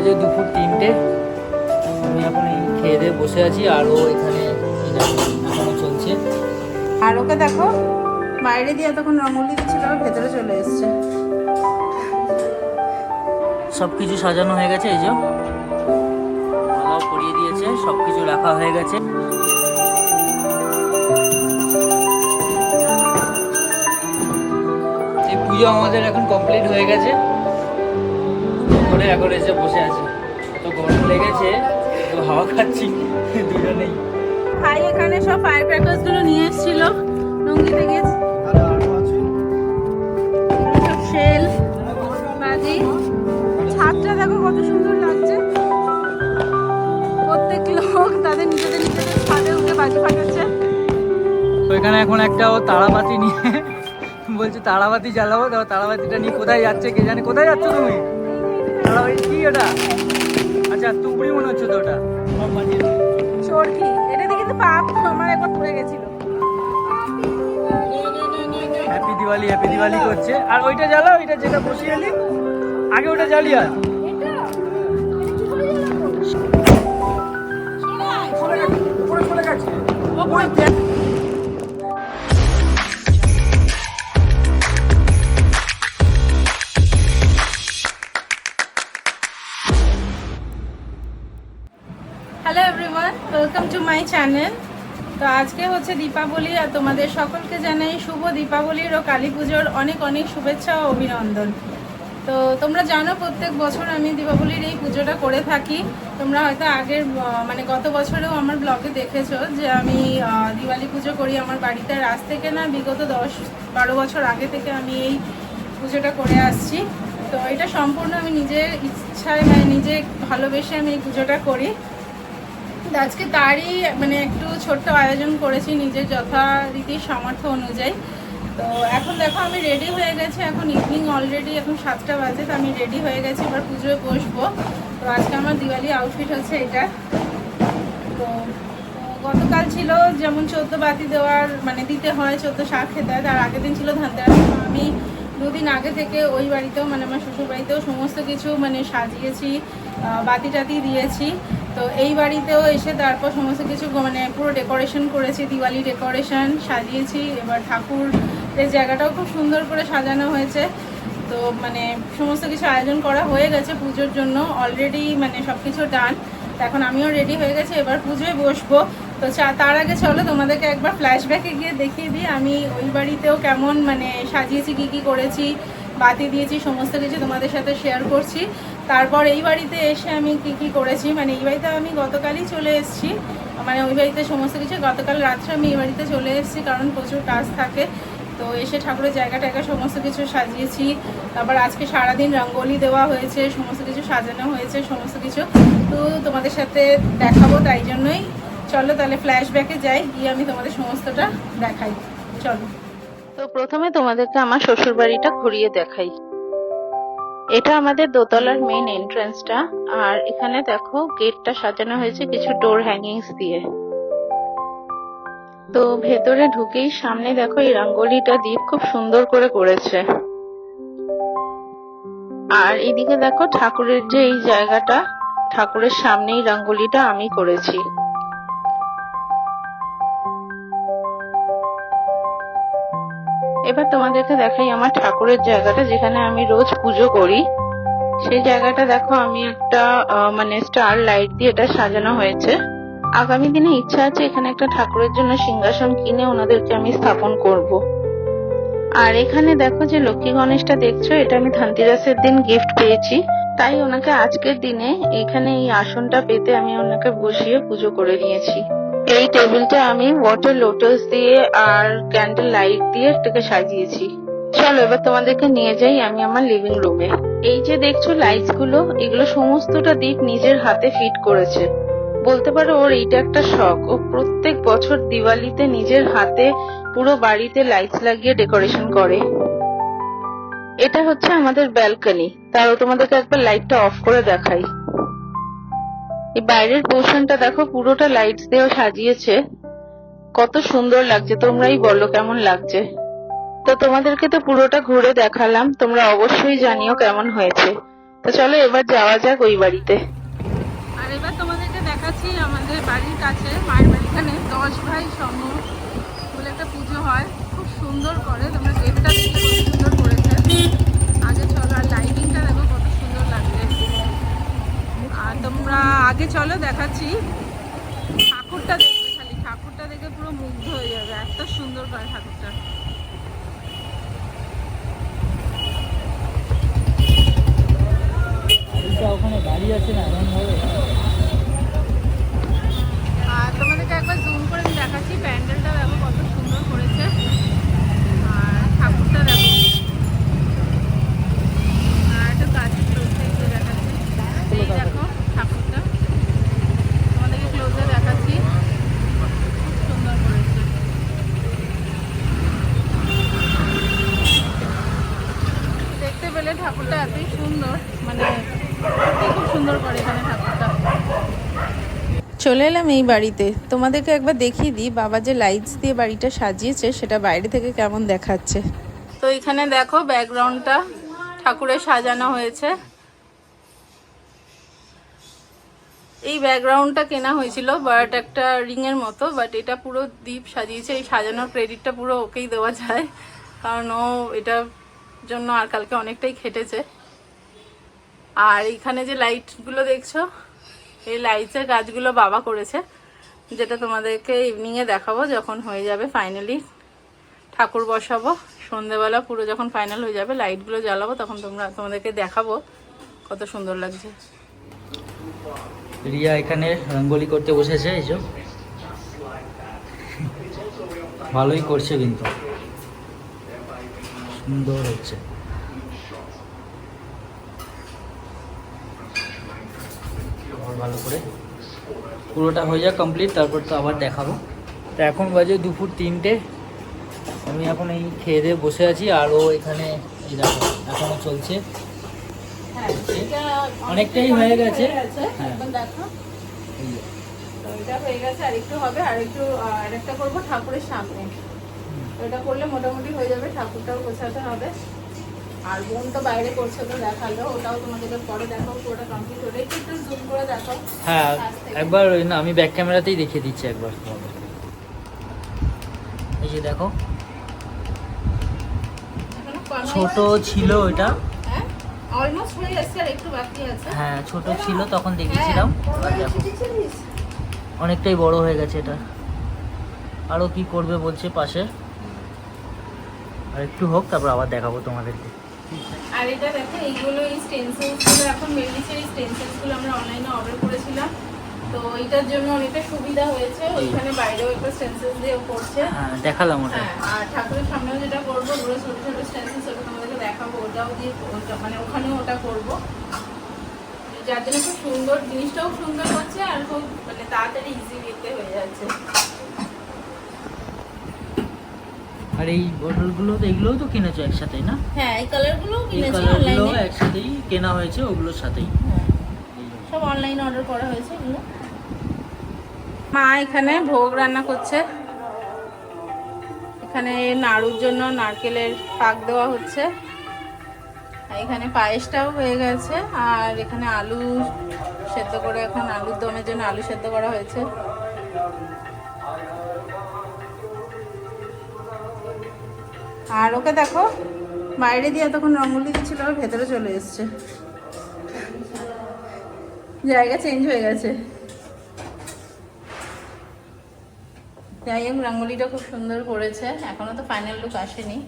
বাজে দুপুর 3টে। আমি এখন এই খেয়ে দিয়ে বসে আছি, আর ও এখানে এখনো চলছে। আর ওকে দেখো বাইরে দিয়ে তখন রঙলি দিচ্ছিল, ভেতরে চলে এসছে। সব কিছু সাজানো হয়ে গেছে, এই যে মালাও পরিয়ে দিয়েছে, সব কিছু রাখা হয়ে গেছে। এই পুজো আমাদের এখন কমপ্লিট হয়ে গেছে, করে এখন এসে বসে আছি। এত গরম লেগেছে, তো হাওয়া খাচ্ছি দুজনেই। ভাই এখানে সব ফায়ার ক্র্যাকার্স গুলো নিয়ে এসেছিল, রঙলিতে গিয়েছে। সব শেল বাজি, ছাদটা দেখো কত সুন্দর লাগছে। প্রত্যেক লোক তাদের নিজেদের ছাদে উঠে বাজি ফাটাচ্ছে। তো এখানে এখন একটা ও তারাবাতি নিয়ে বলছে তারাবাতি জ্বালাবো। তো তারাবাতিটা নিয়ে কোথায় যাচ্ছে কে জানে। কোথায় যাচ্ছ তুমি? তারাবাতি কি ওটা? আচ্ছা তুবড়ি মনে হচ্ছে তো ওটা। চরকি, এটা দিয়ে কিন্তু পাপ আমার একবার পড়ে গেছিল। হ্যাপি দিওয়ালি করছে। আর ওইটা জ্বালাও, ওইটা যেটা বসিয়ে এলি আগে ওটা জ্বালিয়ে আর hello everyone, welcome to my channel. তো আজকে হচ্ছে দীপাবলি, আর তোমাদের সকলকে জানাই শুভ দীপাবলির ও কালী পুজোর অনেক অনেক শুভেচ্ছা ও অভিনন্দন। তো তোমরা জানো প্রত্যেক বছর আমি দীপাবলির এই পুজোটা করে থাকি। তোমরা হয়তো আগের মানে গত বছরেও আমার ব্লগে দেখেছো যে আমি দিওয়ালি পুজো করি আমার বাড়িতে। আর আজ থেকে না, বিগত 10-12 বছর আগে থেকে আমি এই পুজোটা করে আসছি। তো এটা সম্পূর্ণ আমি নিজের ইচ্ছায়, মানে নিজে ভালোবেসে আমি এই পুজোটা করি। আজকে তারই মানে একটু ছোট্ট আয়োজন করেছি নিজের যথারীতি সামর্থ্য অনুযায়ী। তো এখন দেখো আমি রেডি হয়ে গেছি, এখন ইভিনিং অলরেডি, এখন 7টা বাজে। তো আমি রেডি হয়ে গেছি, এবার পুজোয় বসবো। তো আজকে আমার দিওয়ালি আউটফিট হচ্ছে এটা। তো গতকাল ছিল যেমন 14 বাতি দেওয়ার, মানে দিতে হয়, 14 শাক খেতে হয়। তার আগের দিন ছিল ধনতেরাস। তো আমি 2 দিন আগে থেকে ওই বাড়িতেও, মানে আমার শ্বশুর বাড়িতেও সমস্ত কিছু মানে সাজিয়েছি, বাতি টাতি দিয়েছি। তো এই বাড়িতেও এসে তারপর সমস্ত কিছু মানে পুরো ডেকোরেশন করেছি, দিওয়ালি ডেকোরেশন সাজিয়েছি। এবার ঠাকুরের জায়গাটাও খুব সুন্দর করে সাজানো হয়েছে। তো মানে সমস্ত কিছু আয়োজন করা হয়ে গেছে পুজোর জন্য অলরেডি, মানে সব কিছু ডান। তো এখন আমিও রেডি হয়ে গেছি, এবার পুজোয় বসবো। তো তার আগে চলো তোমাদেরকে একবার ফ্ল্যাশব্যাকে গিয়ে দেখিয়ে দিই আমি ওই বাড়িতেও কেমন মানে সাজিয়েছি, কী করেছি, বাতি দিয়েছি, সমস্ত কিছু তোমাদের সাথে শেয়ার করছি। তারপর এই বাড়িতে এসে আমি কি করেছি, মানে এই বাড়িতে আমি গতকালই চলে এসেছি, মানে ওই বাড়িতে সমস্ত কিছু গতকাল রাত্রে আমি এই বাড়িতে চলে এসেছি, কারণ প্রচুর কাজ থাকে। তো এসে ঠাকুরের জায়গা সমস্ত কিছু সাজিয়েছি। তারপর আজকে সারাদিন রঙ্গোলি দেওয়া হয়েছে, সমস্ত কিছু সাজানো হয়েছে, সমস্ত কিছু তো তোমাদের সাথে দেখাবো। তাই জন্যই চলো তাহলে ফ্ল্যাশব্যাকে যাই, গিয়ে আমি তোমাদের সমস্তটা দেখাই। চলো। তো প্রথমে তোমাদেরকে আমার শ্বশুর বাড়িটা ঘুরিয়ে দেখাই। এটা আমাদের দোতলার মেইন এন্ট্রান্সটা। আর এখানে দেখো গেটটা সাজানো হয়েছে কিছু ডোর হ্যাঙ্গিংস দিয়ে। তো ভেতরে ঢুকেই সামনে দেখো এই রঙ্গোলিটা দীপ খুব সুন্দর করে করেছে। আর এদিকে দেখো ঠাকুরের যে এই জায়গাটা, ঠাকুরের সামনেই রঙ্গোলিটা আমি করেছি। এবার তোমাদেরকে দেখাই আমার ঠাকুরের জায়গাটা, যেখানে আমি রোজ পুজো করি। সেই জায়গাটা দেখো আমি একটা মানে স্টার লাইট দিয়ে এটা সাজানো হয়েছে। আগামী দিনে ইচ্ছা আছে এখানে একটা ঠাকুরের জন্য সিংহাসন কিনে ওনাদেরকে আমি স্থাপন করব। আর এখানে দেখো যে লক্ষ্মী গণেশটা দেখছো, এটা আমি ধনতেরাসের দিন গিফট পেয়েছি। তাই ওনাকে আজকের দিনে এখানে এই আসনটা পেতে আমি ওনাকে বসিয়ে পুজো করে নিয়েছি। এই টেবিলটা আমি ওয়াটার লোটাস দিয়ে আর ক্যান্ডেল লাইট দিয়ে এটাকে সাজিয়েছি। চলো এবার তোমাদেরকে নিয়ে যাই আমি আমার লিভিং রুমে। এই যে দেখছো লাইটস গুলো, এগুলো সমস্তটা দীপ নিজের হাতে ফিট করেছে। বলতে পারো ওর এইটা একটা শখ, ও প্রত্যেক বছর দিওয়ালিতে নিজের হাতে পুরো বাড়িতে লাইটস লাগিয়ে ডেকোরেশন করে। এটা হচ্ছে আমাদের ব্যালকনি। তাও তোমাদেরকে একবার লাইটটা অফ করে দেখাই। এই বাইরের পোর্শনটা দেখো পুরোটা লাইটস দিয়ে সাজিয়েছে, কত সুন্দর লাগছে। তোমরাই বলো কেমন লাগছে। তো তোমাদেরকে তো পুরোটা ঘুরে দেখালাম, তোমরা অবশ্যই জানিও কেমন হয়েছে। তো চলো এবার যাওয়া যাক ওই বাড়িতে। আর এবার তোমাদেরকে দেখাচ্ছি আমাদের বাড়ির কাছে মায়ের বাড়িখানে 10 ভাই সংঘ বলে একটা পুজো হয়, খুব সুন্দর করে। তোমরা গেটটা দেখলে কত সুন্দর করেছে। আগে চলো, আর লাইটিংটা দেখো কত সুন্দর লাগছে। আর তোমরা আগে চলো দেখাচ্ছি, ঠাকুরটা দেখবে, খালি ঠাকুরটা দেখে পুরো মুগ্ধ হয়ে যাবে, এত সুন্দর করে ঠাকুরটা। ওখানে গাড়ি আছে না এমন ভাবে। আর তোমাদেরকে একবার জুম করে আমি দেখাচ্ছি, প্যান্ডেলটা দেখো কত সুন্দর করেছে। আর ঠাকুরটা দেখো, আর একটু কাছে ক্লোজ থেকে দেখাচ্ছি। এই দেখো ঠাকুরটা, তোমাদেরকে ক্লোজে দেখাচ্ছি, খুব সুন্দর করেছে। দেখতে পেলে ঠাকুরটা এতই সুন্দর, মানে খুব সুন্দর করে এখানে ঠাকুরটা। চলে এলাম এই বাড়িতে, তোমাদেরকে একবার দেখিয়ে দিই বাবা যে লাইটস দিয়ে বাড়িটা সাজিয়েছে সেটা বাইরে থেকে কেমন দেখাচ্ছে। তো এখানে দেখো ব্যাকগ্রাউন্ডটা ঠাকুরের সাজানো হয়েছে। এই ব্যাকগ্রাউন্ডটা কেনা হয়েছিল বাট একটা রিং এর মতো, বাট এটা পুরো দ্বীপ সাজিয়েছে। এই সাজানোর ক্রেডিটটা পুরো ওকেই দেওয়া যায়, কারণ ও এটার জন্য আর কালকে অনেকটাই খেটেছে। আর এখানে যে লাইটগুলো দেখছো, এই লাইটসের কাজগুলো বাবা করেছে, যেটা তোমাদেরকে ইভিনিংয়ে দেখাবো যখন হয়ে যাবে ফাইনালি ঠাকুর বসাবো। সন্ধেবেলা পুরো যখন ফাইনাল হয়ে যাবে লাইটগুলো জ্বালাবো, তখন তোমাদেরকে দেখাবো কত সুন্দর লাগছে। রিয়া এখানে রঙ্গোলি করতে বসেছে, এইসব ভালোই করছে, কিন্তু সুন্দর হচ্ছে। ভালো করে পুরোটা হয়ে যাক কমপ্লিট, তারপর তো আবার দেখাবো। তো এখন বাজে 2 3টে, আমি এখন এই খেয়ে দিয়ে বসে আছি। আর ও এখানে এই দেখো এখনো চলছে, অনেকটাই হয়ে গেছে। হ্যাঁ দেখো এটা হয়ে গেছে, আর একটু হবে, আর একটু আরেকটা করবো ঠাকুরের সামনে। এটা করলে মোটামুটি হয়ে যাবে, ঠাকুরটাও গোছাতে হবে। আর বোন তো বাইরে করছে, তো দেখালো, ওটাও তোমাদেরকে পরে দেখাবো পুরোটা কমপ্লিট হলে। একটু জুম করে দেখো। হ্যাঁ একবার না, আমি ব্যাক ক্যামেরাতেই দেখিয়ে দিচ্ছি একবার। এই যে দেখো ছোট ছিল ওইটা, অলমোস্ট হয়ে গেছে, আর একটু বাকি আছে। হ্যাঁ ছোট ছিল তখন দেখেছিলাম, আর দেখো অনেকটাই বড় হয়ে গেছে এটা। আরও কি করবে বলছে পাশে, আর একটু হোক তারপর আবার দেখাবো তোমাদেরকে। আর এটা দেখো এইগুলো, এই স্টেনসিলসগুলো এখন বেরিয়েছে। এই স্টেনসিলসগুলো আমরা অনলাইনে অর্ডার করেছিলাম, তো এইটার জন্য অনেকটা সুবিধা হয়েছে। ওইখানে বাইরেও একটা স্টেনসিলস দিয়ে করছে, হ্যাঁ দেখালাম ওটা। হ্যাঁ, আর ঠাকুরের সামনেও যেটা করবো ওগুলো ছোটো ছোটো স্টেনসিলস, ওটা তোমাদেরকে দেখাবো। ওটাও দিয়ে মানে ওখানেও ওটা করবো, যার জন্য খুব সুন্দর, জিনিসটাও সুন্দর হচ্ছে, আর খুব মানে তাড়াতাড়ি ইজি ওয়েতে হয়ে যাচ্ছে। আর এই বোতলগুলো তো, এগুলোও তো কিনেছো একসাথেই না? হ্যাঁ এই কালারগুলোও এই কিনেছি কালারগুলো অনলাইনে, একসাথেই কেনা হয়েছে, ওগুলোর সাথেই সব অনলাইনে অর্ডার করা হয়েছে এগুলো। মা এখানে ভোগ রান্না করছে, এখানে নাড়ুর জন্য নারকেলের পাক দেওয়া হচ্ছে, এখানে পায়েসটাও হয়ে গেছে। আর এখানে আলু সেদ্ধ করে, এখন আলুর দমের জন্য আলু সেদ্ধ করা হয়েছে। আর ওকে দেখো বাইরে দিয়ে তখন রঙ্গোলি দিচ্ছিল, আর ভেতরে চলে এসছে, জায়গা চেঞ্জ হয়ে গেছে। যাই হোক রঙ্গোলিটা খুব সুন্দর করেছে, এখনো তো ফাইনাল লুক আসেনি।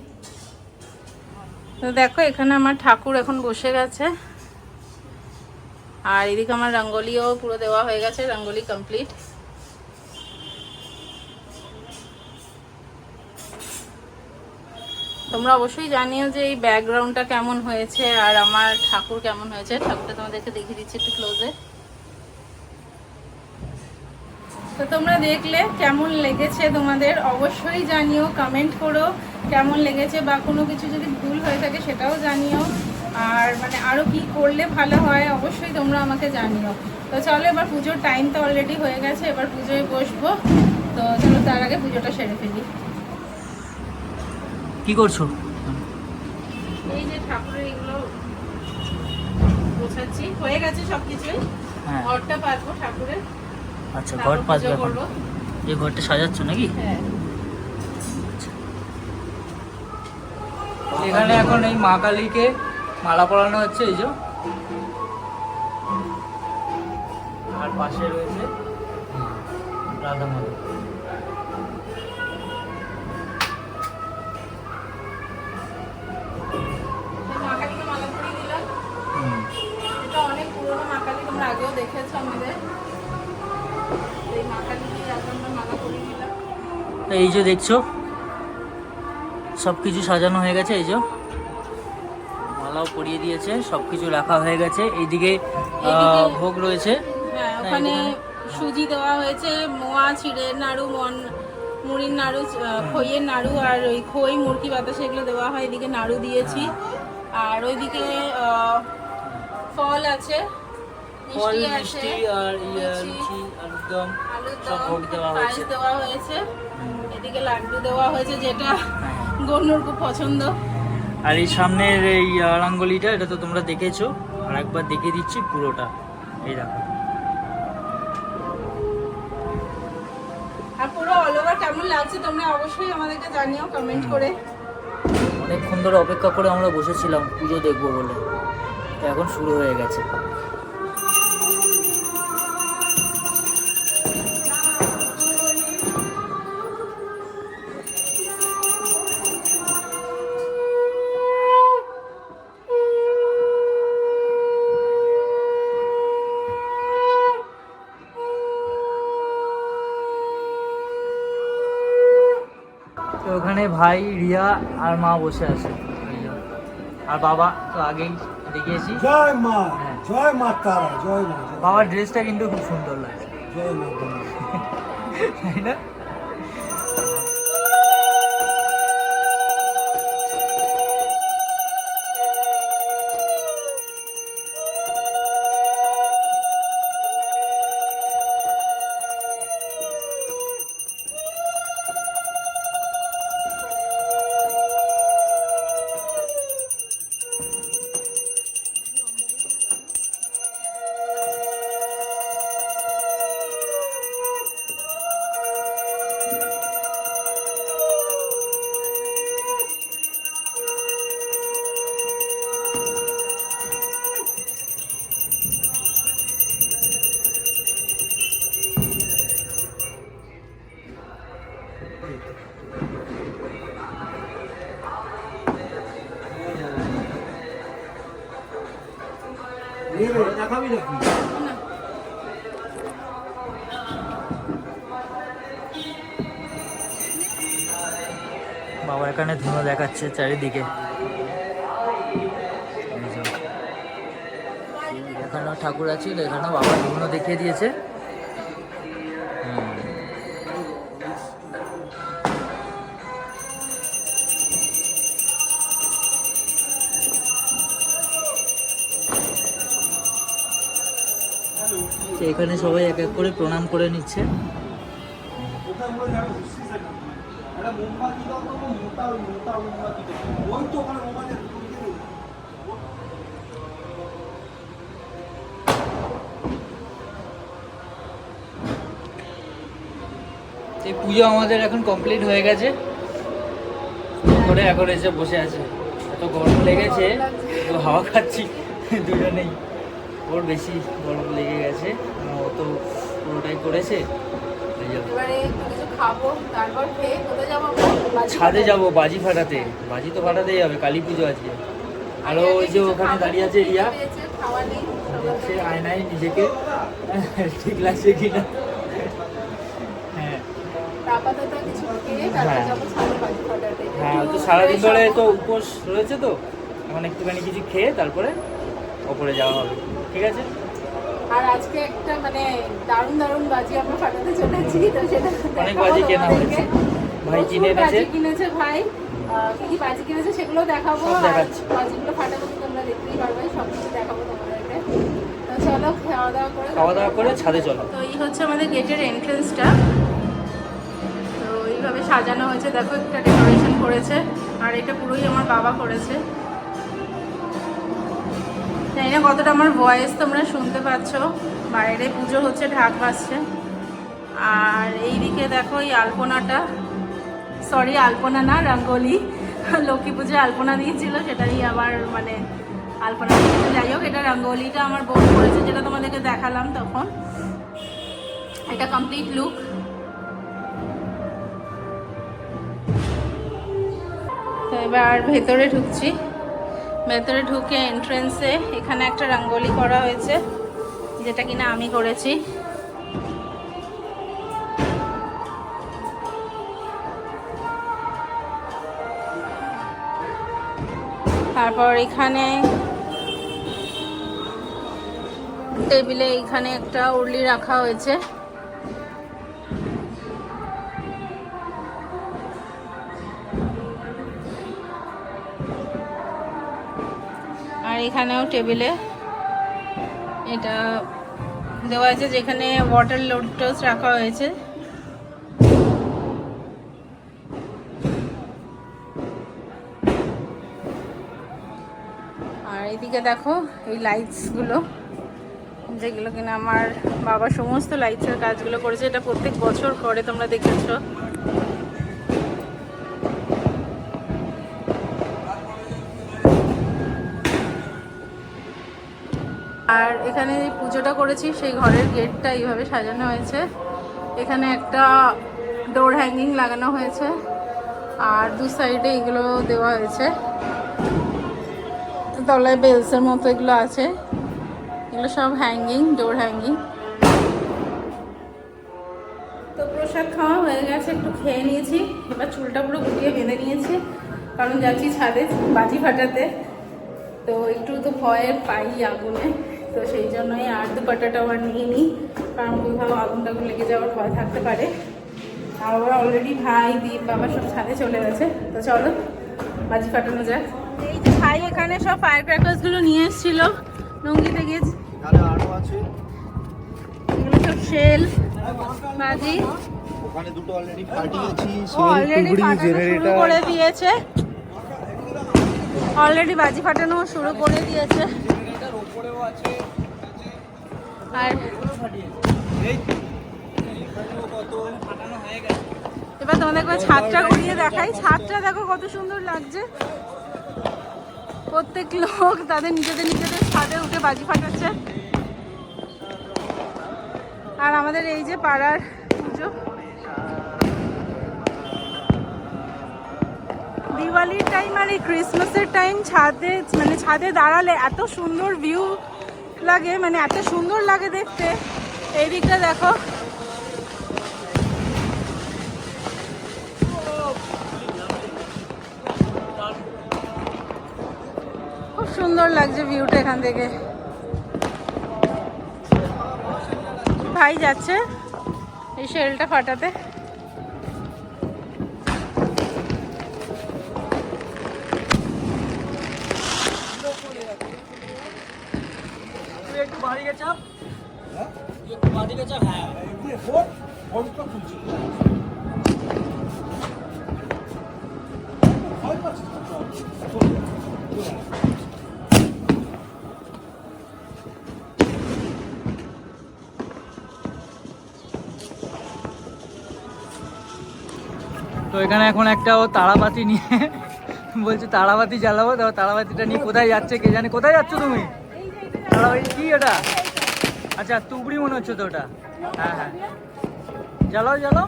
তো দেখো এখানে আমার ঠাকুর এখন বসে গেছে, আর এদিকে আমার রঙ্গোলিও পুরো দেওয়া হয়ে গেছে, রঙ্গোলি কমপ্লিট। তোমরা অবশ্যই জানিও যে এই ব্যাকগ্রাউন্ডটা কেমন হয়েছে, আর আমার ঠাকুর কেমন হয়েছে। ঠাকুরটা তোমাদেরকে দেখিয়ে দিচ্ছি একটু ক্লোজে। তো তোমরা দেখলে কেমন লেগেছে তোমাদের, অবশ্যই জানিও, কমেন্ট করো কেমন লেগেছে, বা কোনো কিছু যদি ভুল হয়ে থাকে সেটাও জানিও। আর মানে আরও কি করলে ভালো হয় অবশ্যই তোমরা আমাকে জানিও। তো চলো এবার পুজোর টাইম তো অলরেডি হয়ে গেছে, এবার পুজোয় বসবো। তো চলো তার আগে পুজোটা সেরে ফেলি। কি করছো? এই যে ঠাকুরের এগুলো গোছাচ্ছি, হয়ে গেছে সবকিছুই। হ্যাঁ ঘরটা পাতবো ঠাকুরের, আচ্ছা, তারপর ঘর পাতবে পুজো এখন। করবো। এই ঘরটা সাজাচ্ছ নাকি? হ্যাঁ। এখানে এখন এই মা কালীকে মালা পরানো হচ্ছে, এই যে। আর পাশে রয়েছে রাধা মাধব। মা কালীকে মালা পরিয়ে দিলাম। এটা অনেক পুরোনো মা কালী, তোমরা আগেও দেখেছো আমাদের। এই মা কালীকে এখন আমরা মালা পরিয়ে দিলাম। এই যে দেখছো সব কিছু সাজানো হয়ে গেছে, এই যে মালাও পরিয়ে দিয়েছে, সব কিছু রাখা হয়ে গেছে। এইদিকে এইদিকে- ভোগ রয়েছে। হ্যাঁ, ওখানে সুজি দেওয়া হয়েছে, মোয়া, চিড়ের নাড়ু, মুড়ির নাড়ু, খইয়ের নাড়ু, আর ওই খই, মুরকি বাতাসা এগুলো দেওয়া হয়। এদিকে নাড়ু দিয়েছি। আর ওইদিকে ফল আছে, ফল, মিষ্টি আছে, মিষ্টি আর লুচি, লুচি, আলুর দম আলুর সব ভোগ দম, দেওয়া পায়েস হয়েছে। দেওয়া হয়েছে। এদিকে লাড্ডু দেওয়া হয়েছে, যেটা হ্যাঁ। গন্নুর খুব পছন্দ। আর এই সামনের এই রাঙ্গলিটা, এটা তো তোমরা দেখেছো, আর একবার দেখিয়ে দিচ্ছি পুরোটা। এই দেখো, আর পুরো অল ওভার কেমন লাগছে তোমরা অবশ্যই আমাদেরকে জানিও কমেন্ট করে। অনেকক্ষণ ধরে অপেক্ষা করে আমরা বসেছিলাম পুজো দেখবো বলে, তো এখন শুরু হয়ে গেছে। তো ওখানে ভাই, রিয়া আর মা বসে আছে, আর বাবা তো আগেই দেখিয়েছি। জয় মা, হ্যাঁ। জয় মা তারা, জয় মা, বাবার ড্রেসটা কিন্তু খুব সুন্দর লাগছে, জয় মা তারা। তাই না? নিয়ে রে, দেখাবি নাকি? বাবা এখানে ধুনো দেখাচ্ছে চারিদিকে। এখানেও ঠাকুর আছে, এখানেও বাবা ধুনো দেখিয়ে দিয়েছে। তো এখানে সবাই এক এক করে প্রণাম করে নিচ্ছে। কোথায় বলে যাবে বুঝছিস না? একটা মোমবাতি দাও তো, মোটা মোটা মোমবাতি দাও। ওই তো ওখানে মোমবাতি দিয়ে দিও। এই পুজো আমাদের এখন কমপ্লিট হয়ে গেছে, করে এখন এসে বসে আছে। এত গরম লেগেছে, তো হাওয়া খাচ্ছি দুজনেই। ওর বেশি গরম লেগে গেছে, ও তো পুরোটাই করেছে। এই জন্য। এবারে কিছু খাবো, তারপর খেয়ে কোথায় যাবো? ছাদে যাব বাজি ফাটাতে, বাজি তো ফাটাতেই হবে, কালী পুজো আজকে। আর ওই যে ওখানে দাঁড়িয়ে আছে রিয়া, খাওয়া নেই। দেখছে আয়নায় নিজেকে ঠিক লাগছে কিনা। হ্যাঁ আপাতত কিছু খেয়ে তারপর যাবো ছাদে বাজি ফাটাতে। হ্যাঁ, তো সারাদিন ধরে তো উপোস রয়েছে, তো এখন একটুখানি কিছু খেয়ে তারপরে ওপরে যাওয়া হবে, ঠিক আছে? আর আজকে একটা মানে দারুণ দারুণ বাজি আমরা ফাটাতে চলেছি, তো সেটা অনেক দেখাবো বাজি কেনা তোমাদেরকে। হয়েছে, ভাই কিনে প্রচুর এনেছে। বাজি কিনেছে ভাই, কি কি বাজি কিনেছে সেগুলো দেখাবো। সব আর দেখাচ্ছি। বাজিগুলো ফাটাবো তো তোমরা দেখতেই পারবে, সব কিছু দেখাবো তোমাদেরকে। তো চলো খাওয়া দাওয়া করে ছাদে চলো। তো এই হচ্ছে আমাদের গেটের এন্ট্রান্সটা। তো এইভাবে সাজানো হয়েছে, দেখো একটা ডেকোরেশন করেছে, আর এটা পুরোই আমার বাবা করেছে। জানি না কতটা আমার ভয়েস তোমরা শুনতে পাচ্ছ, বাইরে পুজো হচ্ছে, ঢাক বাজছে। আর এইদিকে দেখো এই আলপনাটা, সরি আলপনা না, রঙ্গোলি, লক্ষ্মী পুজোয় আলপনা দিয়েছিল সেটাই আবার মানে আলপনা দিয়েছে। যাই হোক, এটা রঙ্গোলিটা আমার বোন করেছে, যেটা তোমাদেরকে দেখালাম তখন। এটা কমপ্লিট লুক। তো এবার ভেতরে ঢুকছি। ভেতরে ঢুকে এন্ট্রেন্সে এখানে একটা রঙ্গোলি করা হয়েছে, যেটা কিনা আমি করেছি। তারপর এখানে টেবিলে এখানে একটা উরলি রাখা হয়েছে। আর এখানেও টেবিলে এটা দেওয়া হয়েছে, যেখানে ওয়াটার লোটাস রাখা হয়েছে। আর এইদিকে দেখো এই লাইটসগুলো, যেগুলো কিনা আমার বাবা সমস্ত লাইটসের কাজগুলো করেছে। এটা প্রত্যেক বছর করে, তোমরা দেখেছো। আর এখানে যে পুজোটা করেছি সেই ঘরের গেটটা এইভাবে সাজানো হয়েছে। এখানে একটা ডোর হ্যাঙ্গিং লাগানো হয়েছে, আর দু সাইডে এগুলো দেওয়া হয়েছে, তলায় বেলসের মতো এগুলো আছে। এগুলো সব হ্যাঙ্গিং, ডোর হ্যাঙ্গিং। তো প্রসাদ খাওয়া হয়ে গেছে, একটু খেয়ে নিয়েছি। এবার চুলটা পুরো গুটিয়ে বেঁধে নিয়েছি, কারণ যাচ্ছি ছাদে বাজি ফাটাতে। তো একটু তো ভয় পাই আগুনে, তো সেই জন্যই আর দুপাটাটাও আর নিয়ে নিই, কারণ কোথাও আগুন টাগুন লেগে যাওয়ার ভয় থাকতে পারে। আর ওরা অলরেডি ভাই, দীপ, বাবা সব ছাদে চলে গেছে। তো চলো বাজি ফাটানো যাক। এই যে ভাই এখানে সব ফায়ার ক্র্যাকার্সগুলো নিয়ে এসেছিল, নঙ্গিতে গিয়েছে। এগুলো সব শেল বাজি, ওখানে দুটো অলরেডি ফাটিয়েছি, অলরেডি ফাটানো শুরু করে দিয়েছে। অলরেডি বাজি ফাটানো শুরু করে দিয়েছে। আর এবার তোমাদের ছাদটা ঘুরিয়ে দেখাই। ছাদটা দেখো কত সুন্দর লাগছে। প্রত্যেক লোক তাদের নিজেদের ছাদে উঠে বাজি ফাটাচ্ছে। আর আমাদের এই যে পাড়ার পুজো, দিওয়ালির টাইম আর এই ক্রিসমাসের টাইম ছাদে মানে ছাদে দাঁড়ালে এত সুন্দর ভিউ লাগে, মানে এত সুন্দর লাগে দেখতে। এই দিকটা দেখো, খুব সুন্দর লাগছে ভিউটা এখান থেকে। ভাই যাচ্ছে এই শেলটা ফাটাতে। একটু বাড়ি গেছে, একটু বাড়ি গেছে। হ্যাঁ তো এখানে এখন একটা ও তারাবাতি নিয়ে বলছে তারাবাতি জ্বালাবো। তো তারাবাতিটা নিয়ে কোথায় যাচ্ছে কে জানে। কোথায় যাচ্ছ তুমি? তারাবাতি কি ওটা? আচ্ছা তুবড়ি মনে হচ্ছে তো ওটা। হ্যাঁ হ্যাঁ, জ্বালাও জ্বালাও।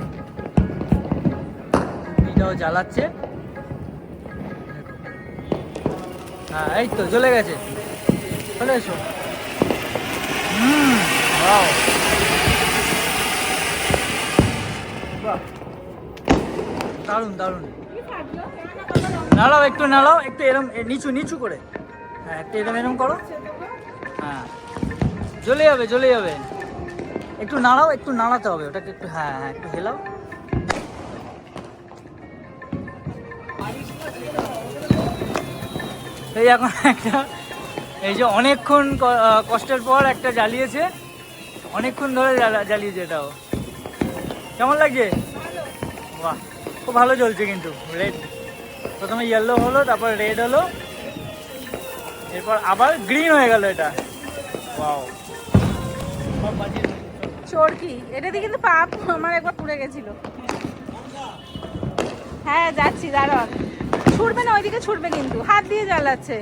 এটাও জ্বালাচ্ছে। হ্যাঁ এই তো জ্বলে গেছে, চলে এসো। বাহ, দারুণ দারুণ। নাড়াও একটু, নাড়াও একটু, এরম নিচু নিচু করে। হ্যাঁ একটু এরম করো। হ্যাঁ জ্বলে যাবে, জ্বলে যাবে। একটু নাড়াও, একটু নাড়াতে হবে ওটাকে একটু। হ্যাঁ হ্যাঁ একটু হেলাও। এই এখন একটা, এই যে অনেকক্ষণ কষ্টের পর একটা জ্বালিয়েছে, অনেকক্ষণ ধরে জ্বালিয়েছে। এটাও কেমন লাগছে? বাহ, খুব ভালো জ্বলছে কিন্তু। রেড, প্রথমে ইয়েলো হলো, তারপর রেড হলো। এরপর আবার গ্রিন হয়ে গেল এটা। ওয়াও, সব বাজিয়ে দিল। চরকি এটা দিয়ে কিন্তু পাপ আমার একবার পুড়ে গেছিল। হ্যাঁ যাচ্ছি, দাঁড়ান। ছুটবে না, ওইদিকে ছুটবে, কিন্তু হাত দিয়ে জ্বালাচ্ছে।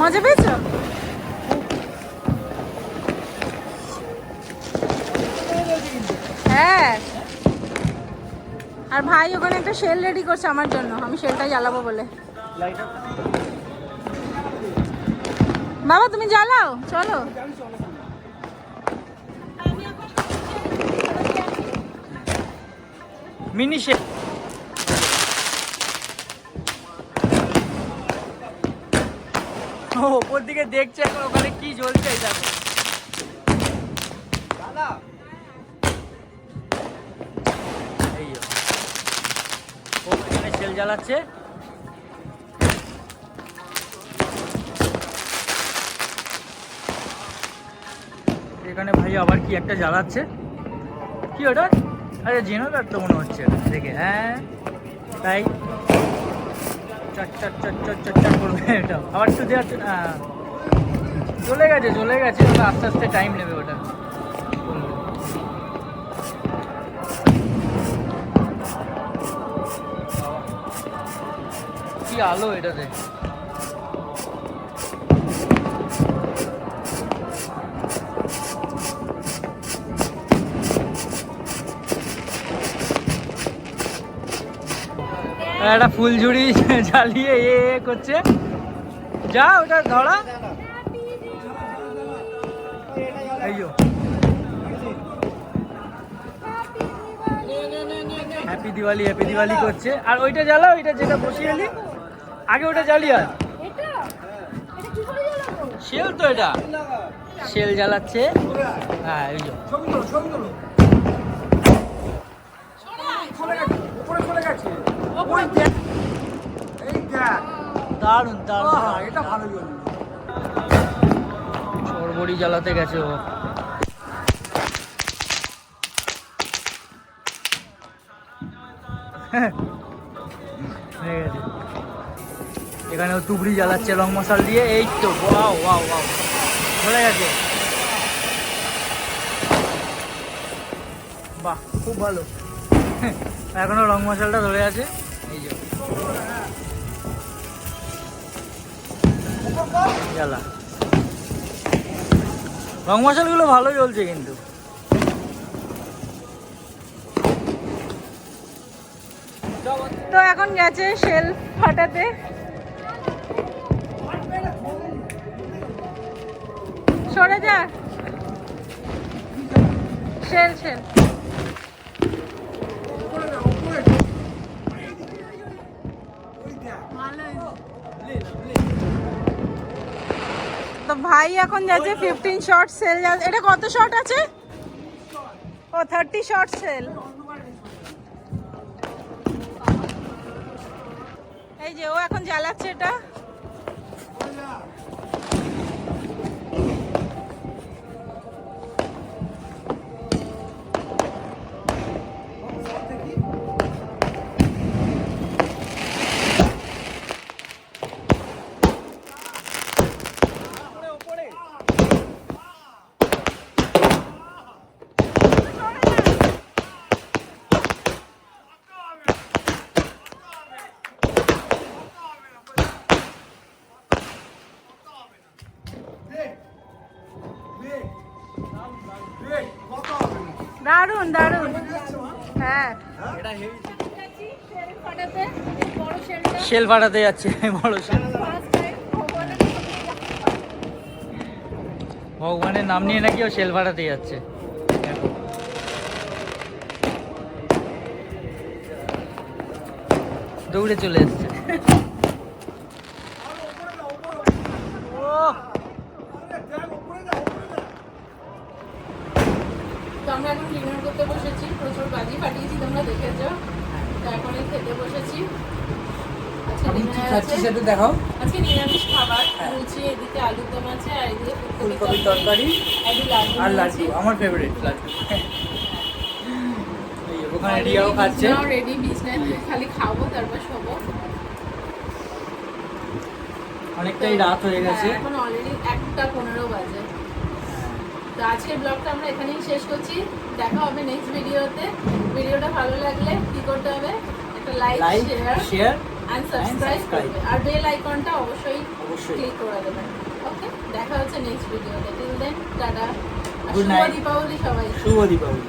মজা পেয়েছো? হ্যাঁ। আর ভাই ওখানে একটা শেল রেডি করছে আমার জন্য, আমি শেলটা জ্বালাবো বলে। বাবা তুমি জ্বালাও, চলো। Mini shape. ও ওপর দিকে দেখছে এখন ওখানে কি জ্বলছে এই দেখো। এই ও এখানে শেল জ্বালাচ্ছে। এখানে ভাই আবার কি একটা জ্বালাচ্ছে, কি ওটা? আরে জেনারেটর তো মনে হচ্ছে দেখে। হ্যাঁ তাই চট চট চট চট চট চট করবে এটা। আবার একটু দেওয়া চলে গেছে চলে গেছে, ওটা আস্তে আস্তে টাইম নেবে ওটা। কি আলো এটাতে। একটা ফুলঝুড়ি জ্বালিয়ে করছে। যা ওটা ধরা। হ্যাপি দিওয়ালি হ্যাপি দিওয়ালি করছে। আর ওইটা জ্বালা, ওইটা যেটা বসিয়ে এলি আগে ওটা জ্বালিয়ে। আর শেল তো, এটা শেল জ্বালাচ্ছে। হ্যাঁ এই যে দারুন দারুন, এটা ভালো সরবরি জ্বালাতে গেছে ও। এখানেও তুবড়ি জ্বালাচ্ছে রং মশাল দিয়ে। এই তো ওয়াও ওয়াও ওয়াও, ধরে গেছে। বাহ খুব ভালো। এখনো রং মশালটা ধরে আছে। এই যে জ্বালা, রং মশালগুলো ভালো জ্বলছে কিন্তু। তো এখন গেছে শেল ফাটাতে। সরে যা, শেল শেল। তো ভাই এখন যাচ্ছে 15 শর্ট সেল। এটা কত শর্ট আছে? ও 30 শর্ট সেল। এই যে ও এখন জ্বালাচ্ছে এটা। দারুন দারুন। হ্যাঁ শেল ফাটাতে যাচ্ছে বড় শেল। ভগবানের নাম নিয়ে নাকি ও শেল ফাটাতে যাচ্ছে। দৌড়ে চলে এসছে। তো আমরা এখন ডিনার করতে বসেছি, প্রচুর বাজি ফাটিয়েছি তোমরা দেখেছো। তো এখন খেতে বসেছি। আজকে আমি কি dinner খাচ্ছি আছে। সেটা দেখাও। আজকে নিরামিষ খাবার, হ্যাঁ। লুচি, এদিকে আলুর দম আছে, আর এদিকে ফুলকপির তরকারি আর লাড্ডু, আমার ফেভারিট লাড্ডু। এই ওখানে রিয়াও খাচ্ছে। রেডি, বিজনেস খালি খাবো তারপর শোবো। অনেকটাই রাত হয়ে গেছে। হ্যাঁ, এখন অলরেডি 1:15 বাজে। তো আজকের ব্লগটা আমরা এখানেই শেষ করছি। দেখা হবে নেক্সট ভিডিওতে। ভিডিওটা ভালো লাগলে কি করতে হবে? একটা like, like, share and subscribe করবে, আর বেল আইকনটা অবশ্যই অবশ্যই। ক্লিক করে দেবেন। ওকে, দেখা হচ্ছে নেক্সট ভিডিওতে। Till then tata. Good শুভ night. দীপাবলি সবাই। শুভ দীপাবলি।